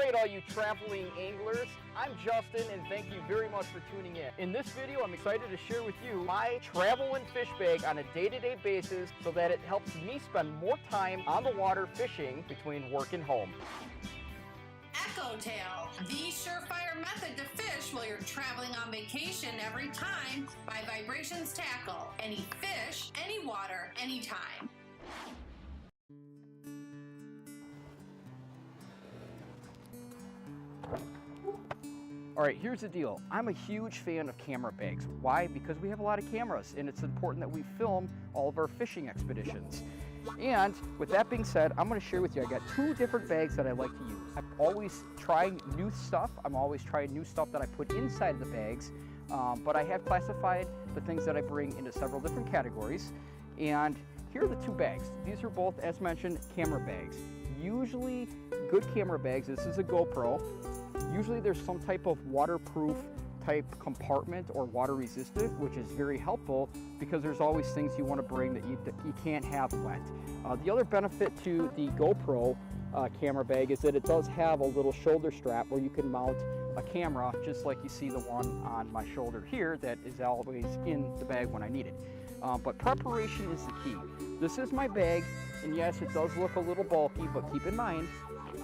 Alright, all you traveling anglers, I'm Justin and thank you very much for tuning in. In this video, I'm excited to share with you my travel and fish bag on a day-to-day basis so that it helps me spend more time on the water fishing between work and home. ECHOTAIL, the surefire method to fish while you're traveling on vacation every time by Vibrations Tackle. Any fish, any water, anytime. Alright, here's the deal. I'm a huge fan of camera bags. Why? Because we have a lot of cameras and it's important that we film all of our fishing expeditions. And with that being said, I'm going to share with you, I got two different bags that I like to use. I'm always trying new stuff. I'm always trying new stuff that I put inside the bags. But I have classified the things that I bring into several different categories. And here are the two bags. These are both, as mentioned, camera bags. Usually good camera bags, this is a GoPro. Usually there's some type of waterproof type compartment or water resistant, which is very helpful because there's always things you want to bring that you can't have wet. The other benefit to the GoPro camera bag is that it does have a little shoulder strap where you can mount a camera just like you see the one on my shoulder here that is always in the bag when I need it. But preparation is the key. This is my bag, and yes, it does look a little bulky, but keep in mind,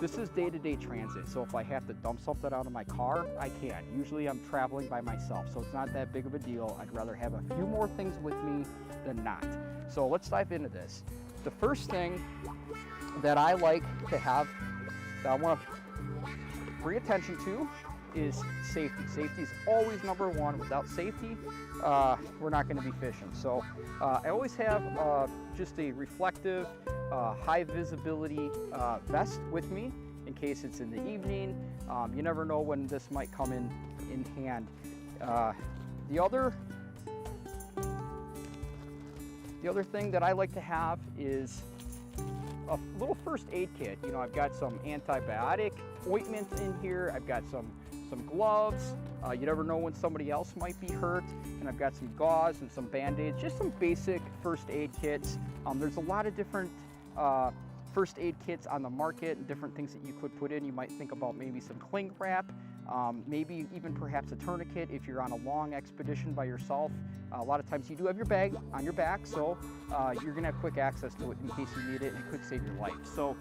this is day-to-day transit, so if I have to dump something out of my car, I can. Usually I'm traveling by myself, so it's not that big of a deal. I'd rather have a few more things with me than not. So let's dive into this. The first thing that I like to have, that I want to bring attention to, is safety. Safety is always number one. Without safety, we're not going to be fishing. So I always have just a reflective, high visibility vest with me in case it's in the evening. You never know when this might come in hand. The other thing that I like to have is a little first aid kit. You know, I've got some antibiotic ointment in here. I've got some gloves. You never know when somebody else might be hurt. And I've got some gauze and some band-aids, just some basic first aid kits. There's a lot of different first aid kits on the market and different things that you could put in. You might think about maybe some cling wrap, maybe even perhaps a tourniquet if you're on a long expedition by yourself. A lot of times you do have your bag on your back, so you're gonna have quick access to it in case you need it, and it could save your life. So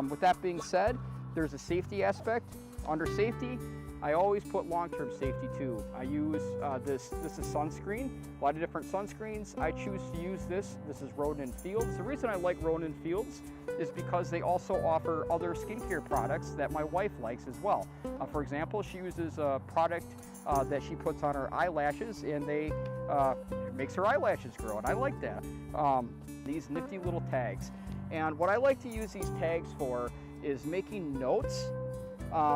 with that being said, there's a safety aspect. Under safety, I always put long-term safety too. I use this is sunscreen, a lot of different sunscreens. I choose to use this. This is Roden & Fields. The reason I like Roden & Fields is because they also offer other skincare products that my wife likes as well. For example, she uses a product that she puts on her eyelashes, and it makes her eyelashes grow, and I like that. These nifty little tags. And what I like to use these tags for is making notes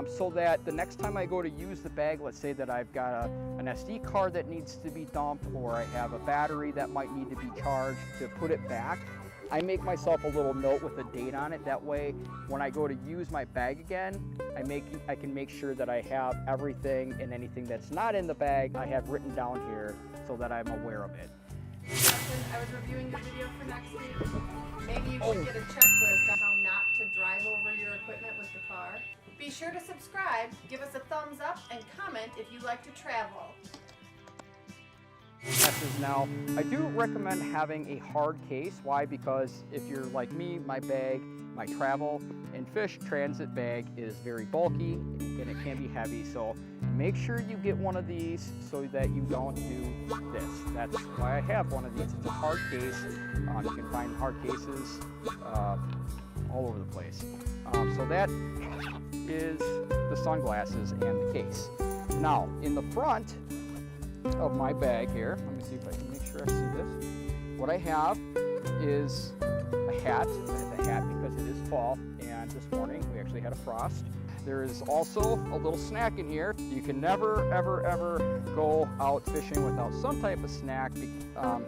so that the next time I go to use the bag, let's say that I've got an SD card that needs to be dumped, or I have a battery that might need to be charged to put it back, I make myself a little note with a date on it. That way, when I go to use my bag again, I can make sure that I have everything, and anything that's not in the bag, I have written down here so that I'm aware of it. Justin, I was reviewing your video for next week. Maybe you should get a checklist on how not to drive over your equipment with the car. Be sure to subscribe, give us a thumbs up, and comment if you like to travel. Now, I do recommend having a hard case. Why? Because if you're like me, my bag, my travel and fish transit bag is very bulky and it can be heavy. So make sure you get one of these so that you don't do this. That's why I have one of these. It's a hard case. You can find hard cases all over the place. So that is the sunglasses and the case. Now, in the front of my bag here, let me see if I can make sure I see this. What I have is a hat. I have the hat because it is fall, and this morning we actually had a frost. There is also a little snack in here. You can never, ever, ever go out fishing without some type of snack.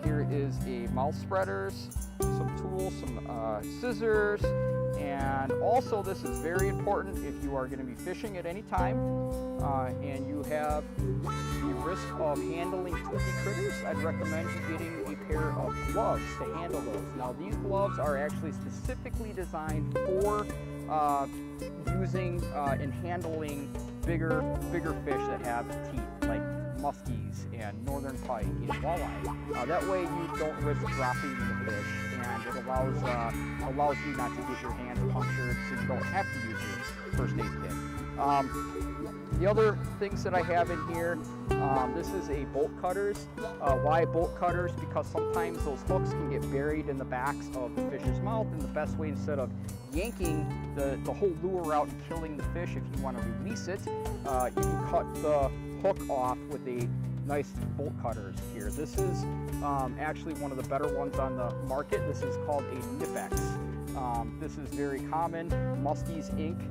Here is a mouth spreaders, some tools, some scissors, and also this is very important if you are going to be fishing at any time and you have the risk of handling toothy critters. I'd recommend you getting a pair of gloves to handle those. Now these gloves are actually specifically designed for using and handling bigger fish that have teeth, like muskies and northern pike and walleye. That way you don't risk dropping the fish, and it allows you not to get your hands punctured, so you don't have to use your first aid kit. The other things that I have in here, this is a bolt cutters. Why bolt cutters? Because sometimes those hooks can get buried in the backs of the fish's mouth, and the best way, instead of yanking the whole lure out and killing the fish, if you want to release it, you can cut the hook off with a nice bolt cutters here. This is actually one of the better ones on the market. This is called a Nipex. This is very common. Muskies Inc.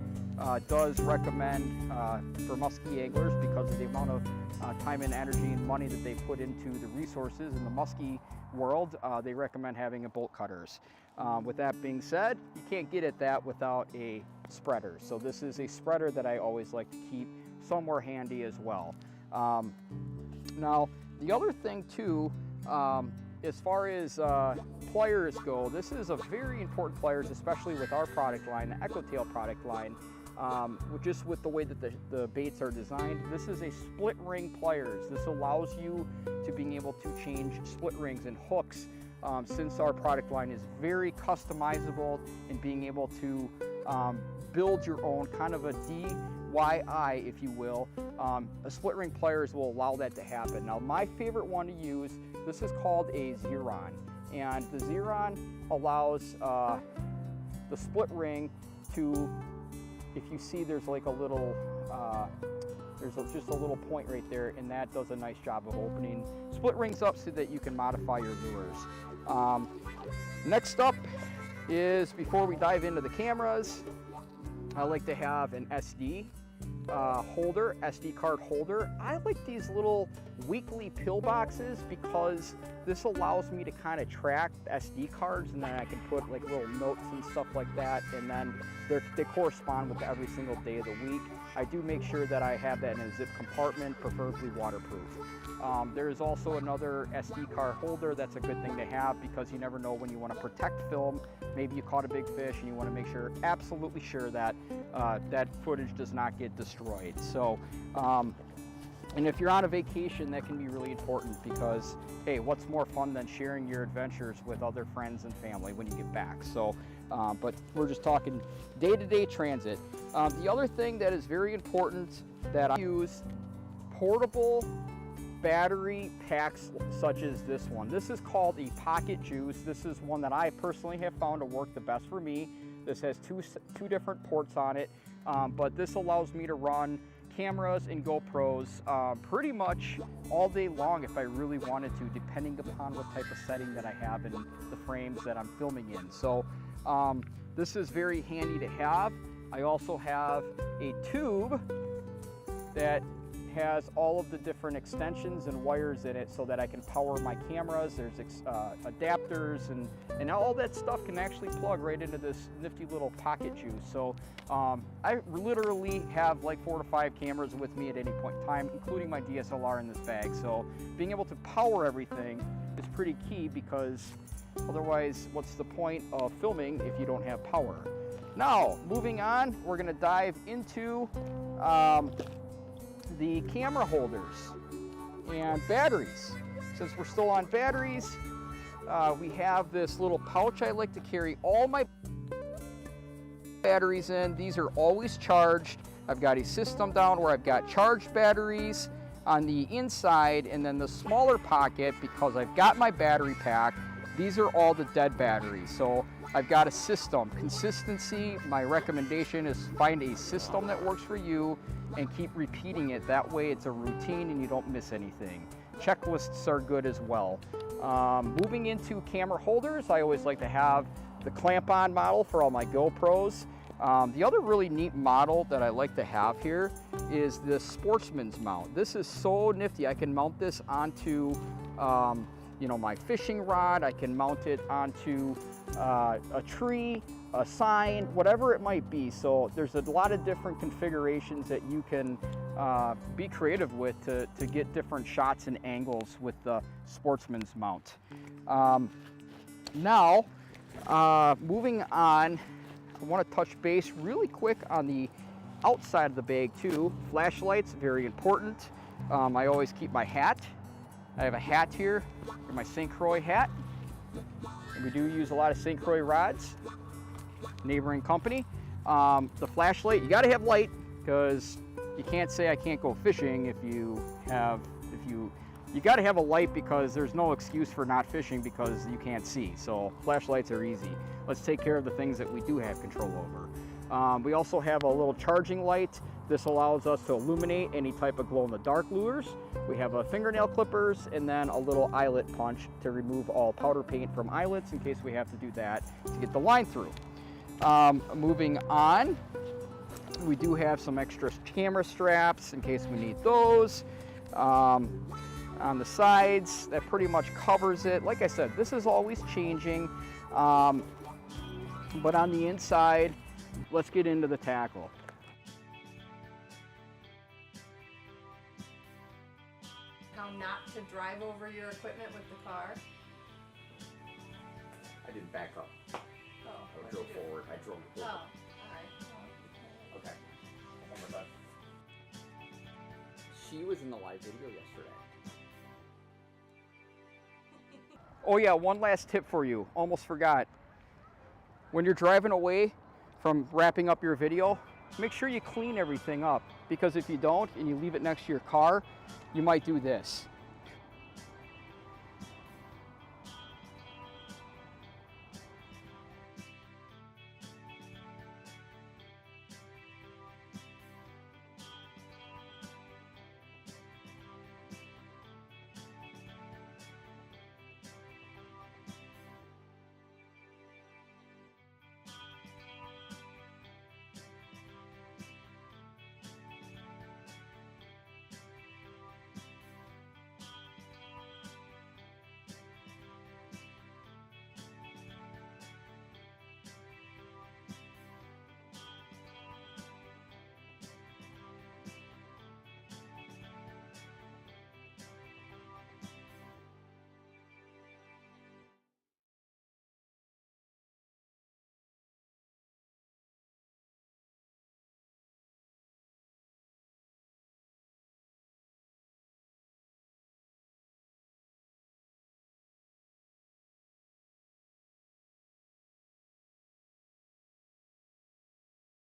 Does recommend for muskie anglers, because of the amount of time and energy and money that they put into the resources in the muskie world, they recommend having a bolt cutters. With that being said, you can't get at that without a spreader. So this is a spreader that I always like to keep somewhere handy as well. Now, the other thing too, as far as pliers go, this is a very important pliers, especially with our product line, the ECHOTAIL product line. Just with the way that the baits are designed, this is a split ring pliers. This allows you to being able to change split rings and hooks, since our product line is very customizable in being able to build your own kind of a DIY, if you will. A split ring pliers will allow that to happen. Now, my favorite one to use, this is called a Xeron, and the Xeron allows the split ring to, if you see, there's like a little, just a little point right there, and that does a nice job of opening split rings up so that you can modify your lures. Next up is, before we dive into the cameras, I like to have an SD holder, SD card holder. I like these little weekly pill boxes because this allows me to kind of track SD cards, and then I can put like little notes and stuff like that, and then they correspond with every single day of the week. I do make sure that I have that in a zip compartment, preferably waterproof. There is also another SD card holder that's a good thing to have, because you never know when you want to protect film. Maybe you caught a big fish and you want to make sure, absolutely sure, that that footage does not get destroyed. So, and if you're on a vacation, that can be really important, because, hey, what's more fun than sharing your adventures with other friends and family when you get back? So, but we're just talking day-to-day transit. The other thing that is very important that I use, portable battery packs such as this one. This is called a Pocket Juice. This is one that I personally have found to work the best for me. This has two different ports on it, but this allows me to run cameras and GoPros pretty much all day long if I really wanted to, depending upon what type of setting that I have in the frames that I'm filming in. So this is very handy to have. I also have a tube that has all of the different extensions and wires in it so that I can power my cameras. There's adapters and all that stuff can actually plug right into this nifty little Pocket Juice. So I literally have like 4 to 5 cameras with me at any point in time, including my DSLR in this bag. So being able to power everything is pretty key, because otherwise, what's the point of filming if you don't have power? Now, moving on, we're gonna dive into the camera holders and batteries. Since we're still on batteries, we have this little pouch I like to carry all my batteries in. These are always charged. I've got a system down where I've got charged batteries on the inside, and then the smaller pocket, because I've got my battery pack, these are all the dead batteries. So I've got a system. Consistency, my recommendation is find a system that works for you and keep repeating it. That way it's a routine and you don't miss anything. Checklists are good as well. Moving into camera holders, I always like to have the clamp-on model for all my GoPros. The other really neat model that I like to have here is the Sportsman's mount. This is so nifty. I can mount this onto you know, my fishing rod. I can mount it onto a tree, a sign, whatever it might be. So there's a lot of different configurations that you can be creative with to get different shots and angles with the Sportsman's mount. Now, moving on, I want to touch base really quick on the outside of the bag too. Flashlights, very important. I always keep my hat. I have a hat here, my St. Croix hat. And we do use a lot of St. Croix rods, neighboring company. The flashlight, you gotta have light, because you can't say I can't go fishing if you gotta have a light, because there's no excuse for not fishing because you can't see. So flashlights are easy. Let's take care of the things that we do have control over. We also have a little charging light. This allows us to illuminate any type of glow-in-the-dark lures. We have fingernail clippers and then a little eyelet punch to remove all powder paint from eyelets in case we have to do that to get the line through. Moving on, we do have some extra camera straps in case we need those. On the sides, that pretty much covers it. Like I said, this is always changing, but on the inside, let's get into the tackle. How not to drive over your equipment with the car. I didn't back up. Oh, I drove forward. I drove Oh, forward. all right. Okay. One more time. She was in the live video yesterday. Oh yeah, one last tip for you. Almost forgot. When you're driving away from wrapping up your video, make sure you clean everything up, because if you don't and you leave it next to your car, you might do this.